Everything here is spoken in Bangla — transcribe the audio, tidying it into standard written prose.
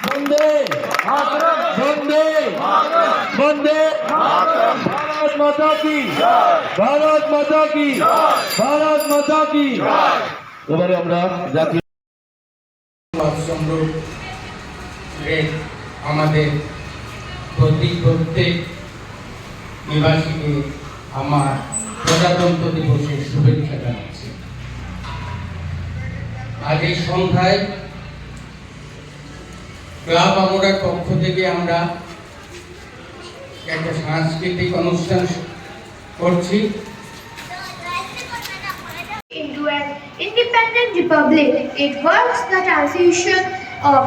বন্দে বন্দে বন্দে ভারত মাতা কি, ভারত মাতা কি, ভারত মাতা কি। এবারে আমরা জাতীয় আমাদের প্রত্যেক নিবাসীকে আমার প্রজাতন্ত্র দিবসের শুভেচ্ছা জানাচ্ছি। আজ এই সন্ধ্যায় ক্লাব আমরার পক্ষ থেকে আমরা একটা সাংস্কৃতিক অনুষ্ঠান করছি। Into an independent republic, it works the transition of